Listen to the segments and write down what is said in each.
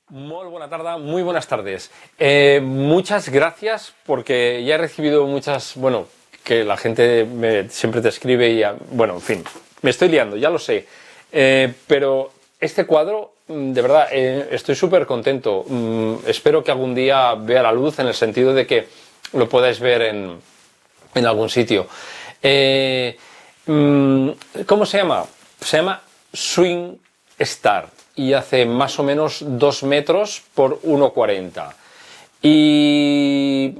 Muy buena tarde, muy buenas tardes. Muchas gracias porque ya he recibido muchas, bueno, que la gente siempre te escribe y, bueno, en fin, me estoy liando, ya lo sé. Pero este cuadro, de verdad, estoy súper contento. Espero que algún día vea la luz en el sentido de que lo podáis ver en algún sitio. ¿Cómo se llama? Se llama Swing Star y hace más o menos 2 metros por 1,40. Y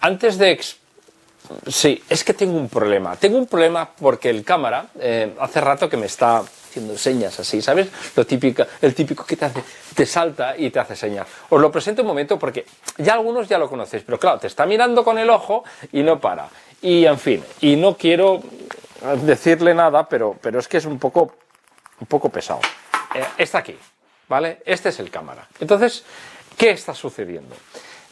antes de... Sí, es que tengo un problema. Tengo un problema porque el cámara hace rato que me está haciendo señas así, ¿sabes? El típico que te salta y te hace señas. Os lo presento un momento porque ya algunos ya lo conocéis, pero claro, te está mirando con el ojo y no para. Y en fin, y no quiero decirle nada, pero es que es un poco pesado. Está aquí, ¿vale? Este es el cámara. Entonces, ¿qué está sucediendo?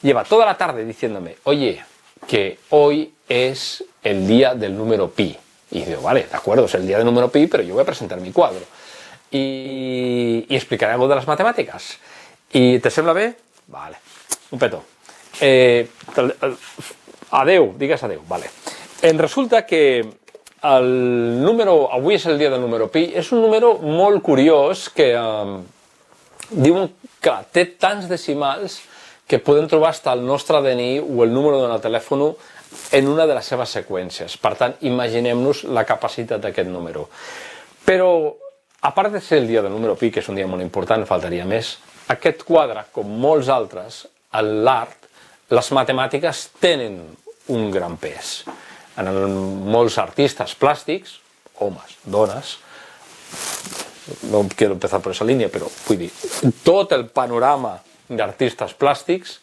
Lleva toda la tarde diciéndome, oye, que hoy es el día del número pi. Y digo, vale, de acuerdo, es el día del número pi, pero yo voy a presentar mi cuadro. Y explicaré algo de las matemáticas. ¿Y te sembla bé? Vale, un petó. Adeu, digues adeu, vale. Resulta que el número, avui és el dia del número pi, és un número molt curiós que diuen que té tants decimals que podem trobar fins el nostre DNI o el número del telèfon en una de les seves seqüències. Per tant, imaginem-nos la capacitat d'aquest número. Però, a part de ser el dia del número pi, que és un dia molt important, faltaria més, aquest quadre, com molts altres, l'art, les matemàtiques tenen un gran pes. En molts artistes plàstics, homes, dones, no quiero empezar por esa línea, però vull dir, tot el panorama d'artistes plàstics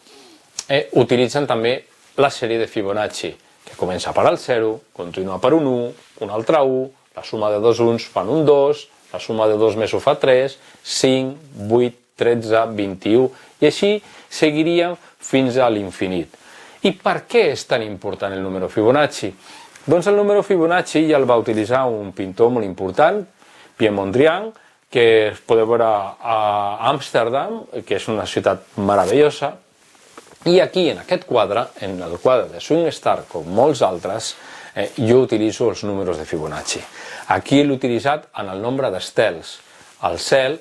utilitzen també la sèrie de Fibonacci, que comença per al 0, continua per un 1, un altre 1, la suma de dos uns fan un 2, la suma de 2 més 1 fa 3, 5, 8, 13, 21, i així seguiríem fins a l'infinit. I per què és tan important el número Fibonacci? Doncs el número Fibonacci ja el va utilitzar un pintor molt important, Pierre Mondrian, que es podeu veure a Amsterdam, que és una ciutat meravellosa, i aquí, en aquest quadre, en el quadre de Swing Star, com molts altres, jo utilitzo els números de Fibonacci. Aquí l'he utilitzat en el nombre d'estels. Al cel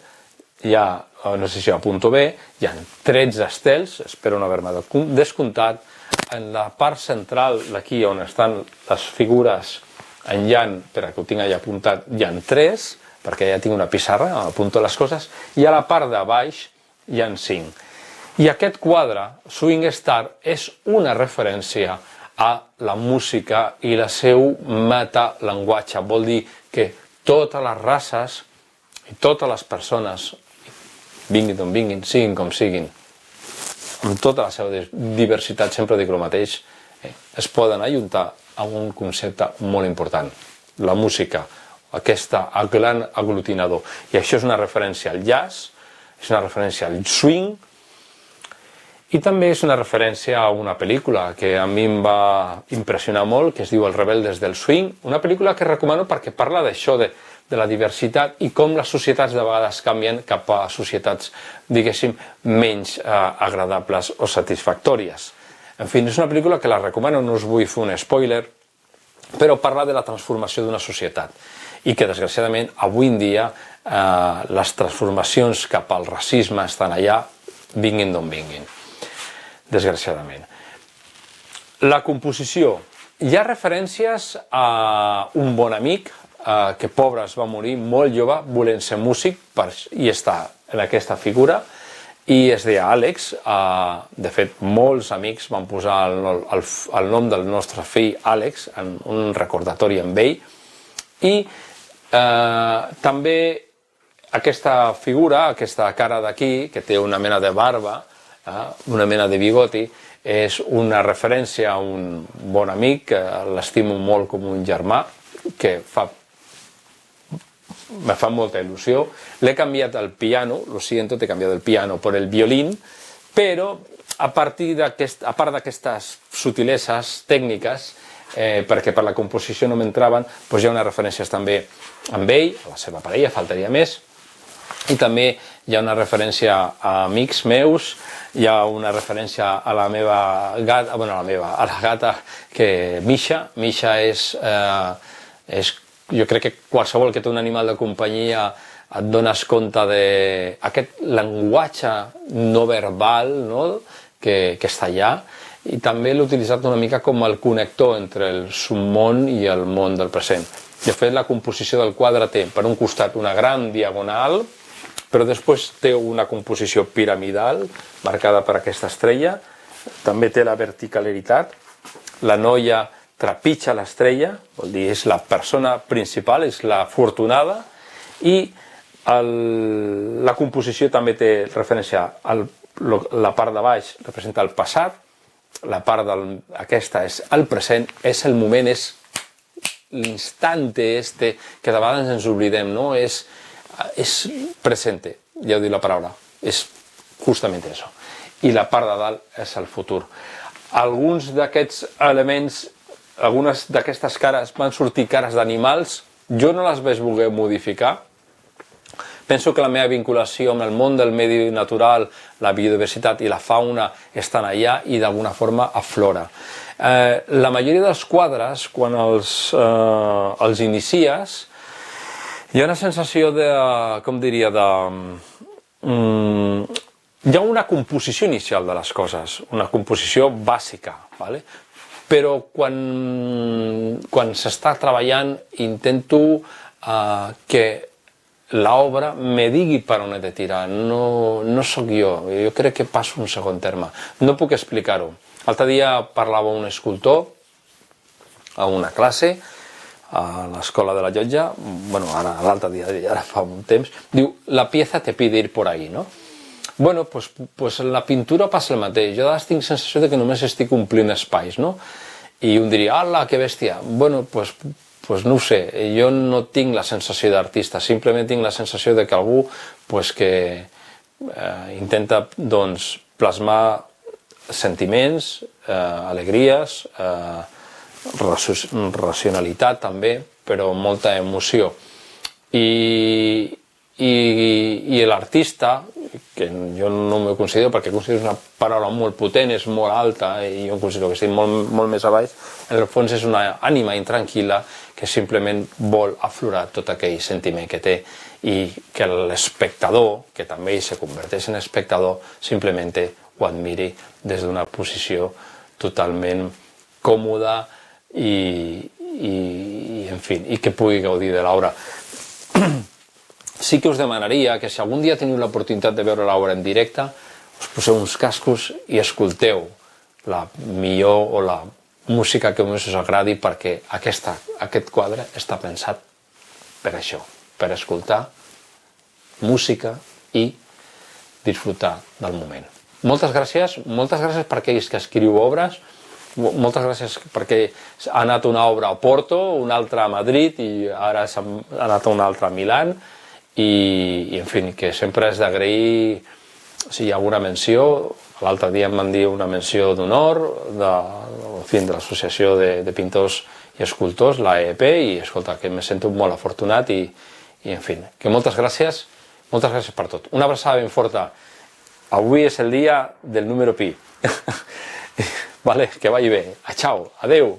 hi ha, no sé si apunto bé, hi ha 13 estels, espero no haver-me descomptat. En la part central, d'aquí on estan les figures en llan, per que ho tinc allà apuntat, hi ha 3, perquè ja tinc una pissarra, apunto les coses, i a la part de baix hi ha 5. I aquest quadre, Swing Star, és una referència a la música i el seu metallenguatge. Vol dir que totes les races i totes les persones, vinguin d'on vinguin, siguin com siguin, amb tota la seva diversitat, sempre dic el mateix, es poden ajuntar amb un concepte molt important. La música, aquest gran aglutinador. I això és una referència al jazz, és una referència al swing, i també és una referència a una pel·lícula que a mi em va impressionar molt, que es diu El rebeldes del swing, una pel·lícula que recomano perquè parla d'això, de la diversitat i com les societats de vegades canvien cap a societats, diguéssim, menys agradables o satisfactòries. En fi, és una pel·lícula que la recomano, no us vull fer un spoiler, però parla de la transformació d'una societat i que, desgraciadament, avui en dia les transformacions cap al racisme estan allà, vinguin d'on vinguin, desgraciadament. La composició. Hi ha referències a un bon amic, que pobre es va morir molt jove volent ser músic i està en aquesta figura, i es deia Àlex. De fet, molts amics van posar el nom del nostre fill Àlex en un recordatori amb ell. I també aquesta figura, aquesta cara d'aquí, que té una mena de barba, una mena de bigoti, és una referència a un bon amic que l'estimo molt com un germà, que me fa molta il·lusió. L'he canviat al piano, lo siento, t'he canviat el piano por el violín, però a part d'aquestes sutileses tècniques, perquè per la composició no m'entraven, doncs hi ha unes referències també amb ell, a la seva parella, faltaria més, I també hi ha una referència a amics meus, hi ha una referència a la meva gata, a la gata Misha. Misha és, jo crec que qualsevol que té un animal de companyia et dones compte d'aquest llenguatge no verbal, no?, que està allà, i també l'he utilitzat una mica com el connector entre el submón i el món del present. De fet, la composició del quadre té, per un costat, una gran diagonal, però després té una composició piramidal, marcada per aquesta estrella, també té la verticalitat, la noia trepitja l'estrella, vol dir, és la persona principal, és la afortunada, i la composició també té referència a la part de baix, representa el passat, la part aquesta és el present, és el moment, és l'instante este, que de vegades ens oblidem, no? És presente, ja ho diu la paraula, és justament això. I la part de dalt és el futur. Alguns d'aquests elements, algunes d'aquestes cares van sortir cares d'animals, jo no les vaig voler modificar. Penso que la meva vinculació amb el món del medi natural, la biodiversitat i la fauna estan allà i d'alguna forma aflora. La majoria dels quadres, quan els inicies, hi ha una sensació de, com diria, hi ha una composició inicial de les coses, una composició bàsica, ¿vale? Però quan s'està treballant intento que l'obra me digui per on he de tirar, no sóc jo crec que passo un segon terme, no puc explicar-ho. L'altre dia parlava un escultor a una classe, a l'escola de la Llotja, bueno, ara l'altre dia, ara fa un temps, diu, la pieza te pide ir por ahí, no? Bueno, pues la pintura passa el mateix, jo tinc sensació de que només estic omplint espais, no? I un diria, ala, que bèstia, bueno, pues no ho sé, jo no tinc la sensació d'artista, simplement tinc la sensació de que algú que intenta plasmar sentiments, alegries, racionalitat també, però molta emoció. I l'artista, que jo no m'ho considero perquè considero una paraula molt potent, és molt alta i jo considero que estic molt més a baix, en el fons és una ànima intranquil·la que simplement vol aflorar tot aquell sentiment que té i que l'espectador, que també se converteix en espectador, simplement ho admiri des d'una posició totalment còmoda i en fi, i que pugui gaudir de l'obra. Sí que us demanaria que si algun dia teniu l'oportunitat de veure l'obra en directe, us poseu uns cascos i escolteu la millor o la música que més us agradi, perquè aquest quadre està pensat per això, per escoltar música i disfrutar del moment. Moltes gràcies per aquells que escriu obres, moltes gràcies perquè ha anat una obra a Porto, una altra a Madrid i ara ha anat una altra a Milán, i en fi, que sempre és d'agrair si hi ha alguna menció. L'altre dia em van dir una menció d'honor de l'Associació de Pintors i Escultors, l'AEP, i escolta, que me sento molt afortunat i en fi, que moltes gràcies per tot. Una abraçada ben forta. Avui és el dia del número pi. Vale, que vagi bé. Ciao, adeu.